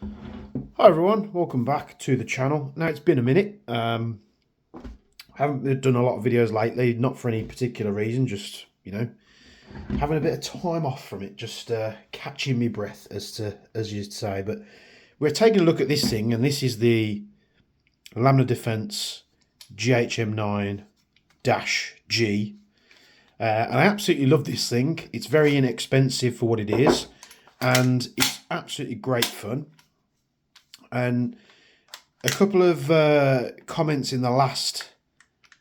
Hi everyone, welcome back to the channel. Now it's been a minute. Haven't done a lot of videos lately, not for any particular reason, just having a bit of time off from it, just catching me breath as you'd say. But we're taking a look at this thing, and this is the Lambda Defense GHM9-G. And I absolutely love this thing. It's very inexpensive for what it is, and it's absolutely great fun. And a couple of comments in the last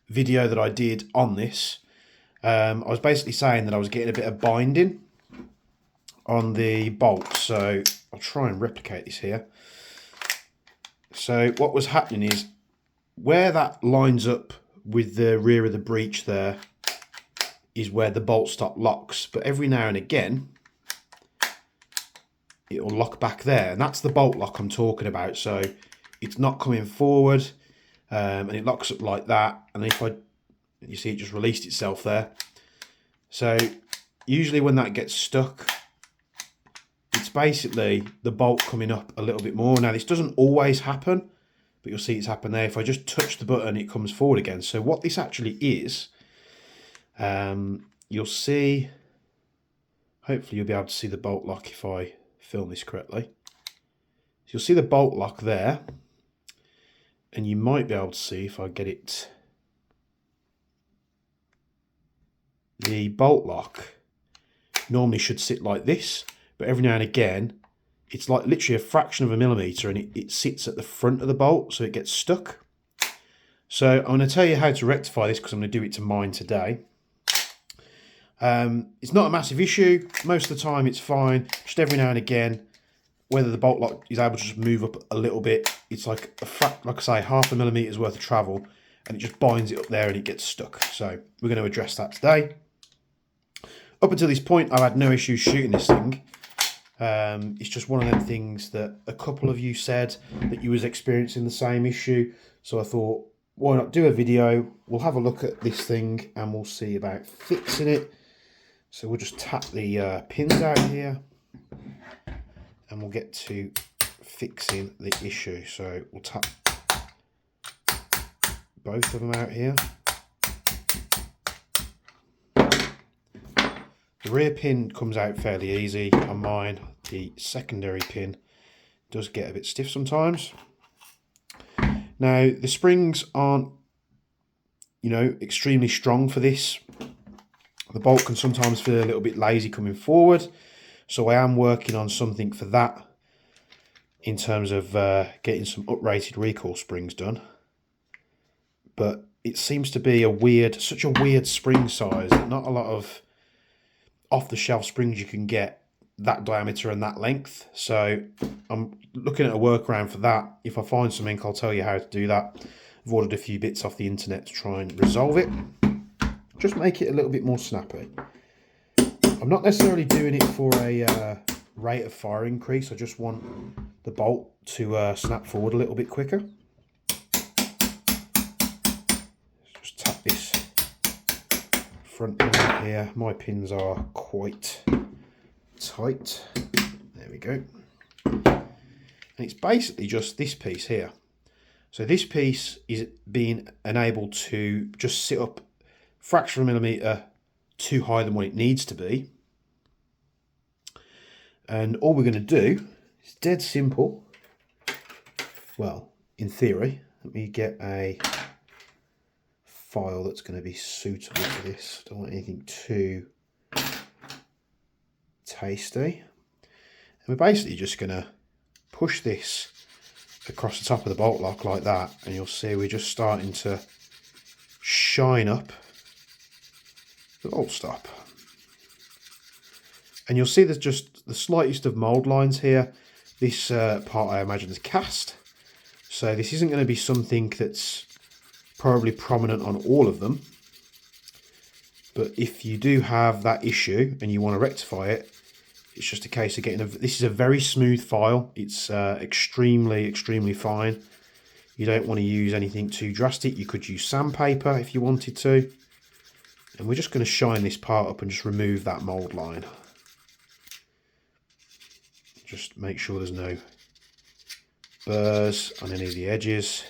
video that I did on this, I was basically saying that I was getting a bit of binding on the bolt. So I'll try and replicate this here. So what was happening is where that lines up with the rear of the breech there is where the bolt stop locks. But every now and again, it'll lock back there, and that's the bolt lock I'm talking about. So it's not coming forward, and it locks up like that. And if you see it just released itself there. So usually when that gets stuck, it's basically the bolt coming up a little bit more. Now this doesn't always happen, but you'll see it's happened there. If I just touch the button, it comes forward again. So what this actually is, you'll see, hopefully you'll be able to see the bolt lock if I film this correctly. So you'll see the bolt lock there, and you might be able to see if I get it. The bolt lock normally should sit like this, but every now and again it's like literally a fraction of a millimeter, and it sits at the front of the bolt, so it gets stuck. So I'm going to tell you how to rectify this, because I'm going to do it to mine today. It's not a massive issue. Most of the time it's fine. Just every now and again, whether the bolt lock is able to just move up a little bit, it's like like I say, half a millimeter's worth of travel, and it just binds it up there and it gets stuck. So we're going to address that today. Up until this point, I've had no issues shooting this thing. It's just one of them things that a couple of you said that you was experiencing the same issue. So I thought, why not do a video? We'll have a look at this thing and we'll see about fixing it. So we'll just tap the pins out here, and we'll get to fixing the issue. So we'll tap both of them out here. The rear pin comes out fairly easy on mine. The secondary pin does get a bit stiff sometimes. Now the springs aren't, extremely strong for this. The bolt can sometimes feel a little bit lazy coming forward, so I am working on something for that in terms of getting some uprated recoil springs done. But it seems to be such a weird spring size that not a lot of off-the-shelf springs you can get that diameter and that length. So I'm looking at a workaround for that. If I find something, I'll tell you how to do that. I've ordered a few bits off the internet to try and resolve it. Just make it a little bit more snappy. I'm not necessarily doing it for a rate of fire increase. I just want the bolt to snap forward a little bit quicker. Just tap this front pin out here. My pins are quite tight. There we go. And it's basically just this piece here. So this piece is being enabled to just sit up fraction of a millimeter too high than what it needs to be. And all we're going to do is dead simple. Well, in theory, let me get a file that's going to be suitable for this. Don't want anything too tasty. And we're basically just going to push this across the top of the bolt lock like that, and you'll see we're just starting to shine up the bolt stop. And you'll see there's just the slightest of mould lines here. This part I imagine is cast, so this isn't going to be something that's probably prominent on all of them. But if you do have that issue and you want to rectify it, it's just a case of getting this is a very smooth file. It's extremely fine. You don't want to use anything too drastic. You could use sandpaper if you wanted to. And we're just going to shine this part up and just remove that mould line. Just make sure there's no burrs on any of the edges.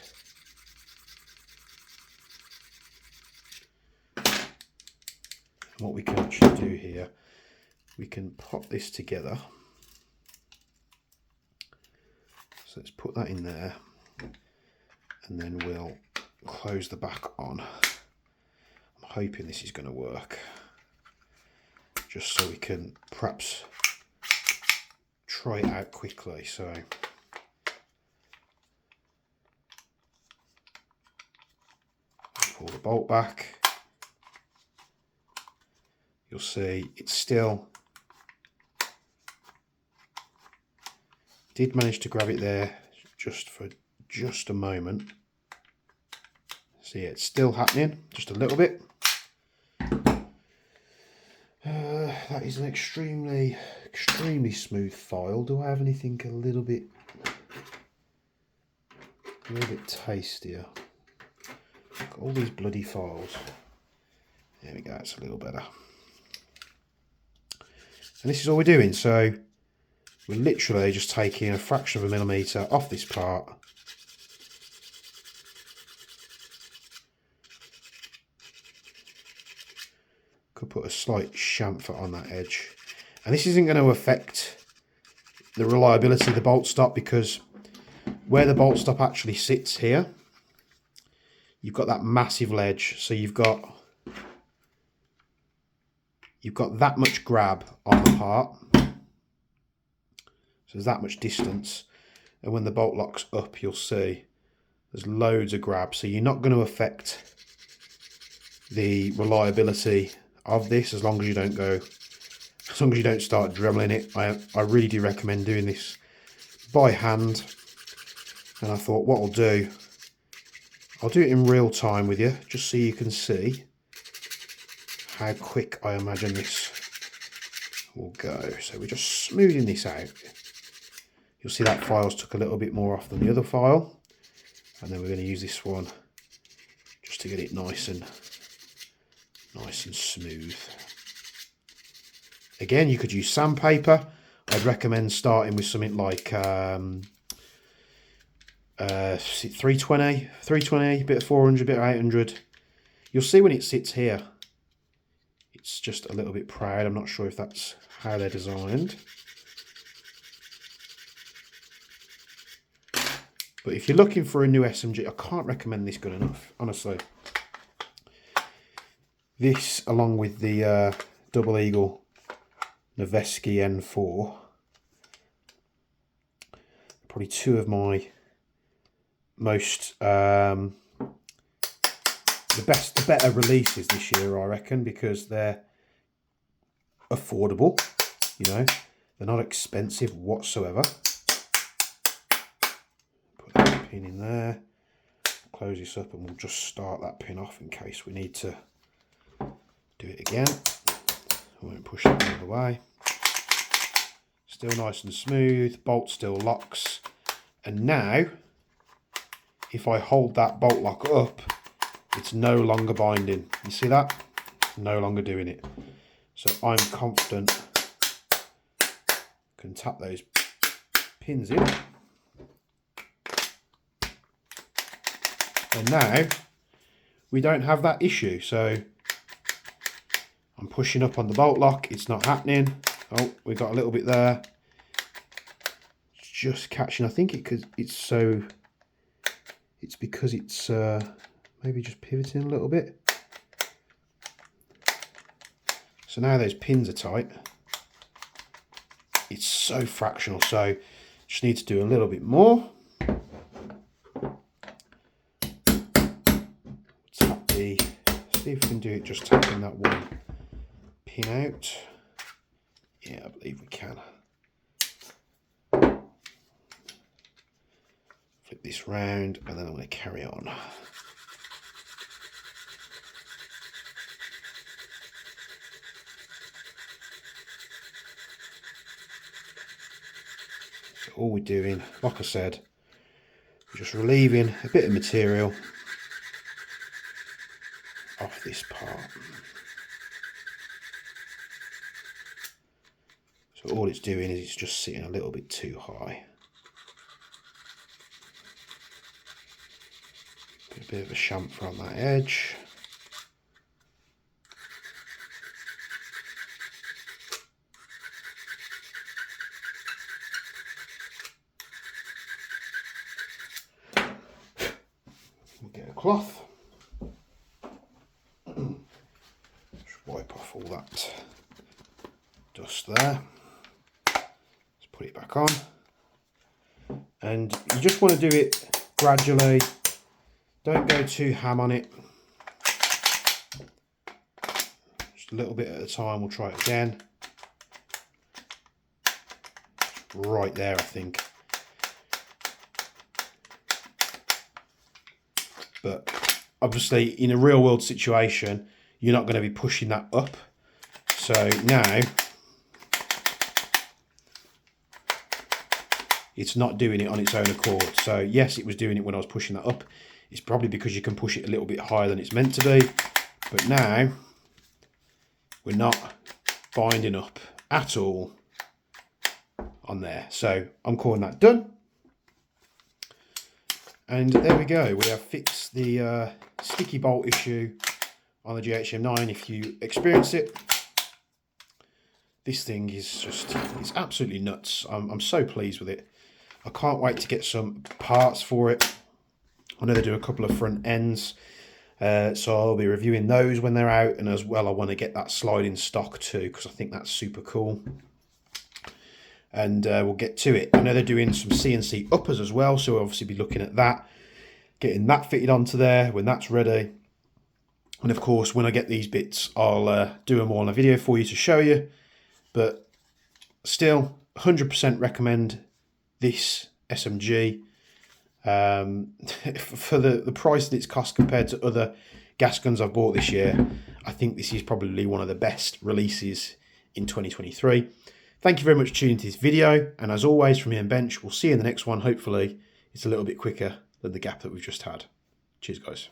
And what we can actually do here, we can pop this together. So let's put that in there, and then we'll close the back on. I'm hoping this is going to work, just so we can perhaps try it out quickly. So pull the bolt back. You'll see it's still did manage to grab it there just for just a moment. See, it's still happening just a little bit. That is an extremely smooth file. Do I have anything a little bit tastier? Got all these bloody files. There we go, it's a little better. And this is all we're doing. So we're literally just taking a fraction of a millimetre off this part. Could put a slight chamfer on that edge. And this isn't going to affect the reliability of the bolt stop, because where the bolt stop actually sits here, you've got that massive ledge. So you've got that much grab on the part. So there's that much distance, and when the bolt locks up, you'll see there's loads of grab. So you're not going to affect the reliability of this as long as you don't start dremeling it. I really do recommend doing this by hand. And I thought what I'll do it in real time with you, just so you can see how quick I imagine this will go. So we're just smoothing this out. You'll see that file's took a little bit more off than the other file, and then we're going to use this one just to get it nice and smooth. Again, you could use sandpaper. I'd recommend starting with something like 320, bit of 400, bit of 800. You'll see when it sits here, it's just a little bit proud. I'm not sure if that's how they're designed. But if you're looking for a new SMG, I can't recommend this good enough, honestly. This, along with the Double Eagle Noveski N4, probably two of my most the better releases this year, I reckon, because they're affordable. You know, they're not expensive whatsoever. Put that pin in there, close this up, and we'll just start that pin off in case we need to do it again. I won't push that out of the way. Still nice and smooth, bolt still locks. And now, if I hold that bolt lock up, it's no longer binding. You see that? No longer doing it. So I'm confident I can tap those pins in. And now we don't have that issue. So I'm pushing up on the bolt lock, it's not happening. Oh, we got a little bit there. It's just catching. I think it's because it's maybe just pivoting a little bit. So now those pins are tight. It's so fractional, so just need to do a little bit more. Tap see if we can do it just tapping that one pin out. Yeah, I believe we can. Flip this round, and then I'm going to carry on. So all we're doing, like I said, we're just relieving a bit of material off this part. So all it's doing is it's just sitting a little bit too high. bit of a chamfer on that edge. We'll get a cloth. Just wipe off all that dust there. Let's put it back on. And you just want to do it gradually. Don't go too ham on it. Just a little bit at a time. We'll try it again. Right there, I think. But obviously in a real world situation, you're not going to be pushing that up. So now it's not doing it on its own accord. So yes, it was doing it when I was pushing that up. It's probably because you can push it a little bit higher than it's meant to be. But now we're not binding up at all on there. So I'm calling that done. And there we go. We have fixed the sticky bolt issue on the GHM9. If you experience it, this thing is just, it's absolutely nuts. I'm so pleased with it. I can't wait to get some parts for it. I know they do a couple of front ends, so I'll be reviewing those when they're out. And as well, I want to get that slide in stock too, because I think that's super cool. And we'll get to it. I know they're doing some CNC uppers as well, so we'll obviously be looking at that, getting that fitted onto there when that's ready. And of course, when I get these bits, I'll do them all in a video for you to show you. But still, 100% recommend this SMG. For the price that it's cost compared to other gas guns I've bought this year, I think this is probably one of the best releases in 2023. Thank you very much for tuning into this video, and as always from me and Bench, we'll see you in the next one. Hopefully it's a little bit quicker than the gap that we've just had. Cheers guys.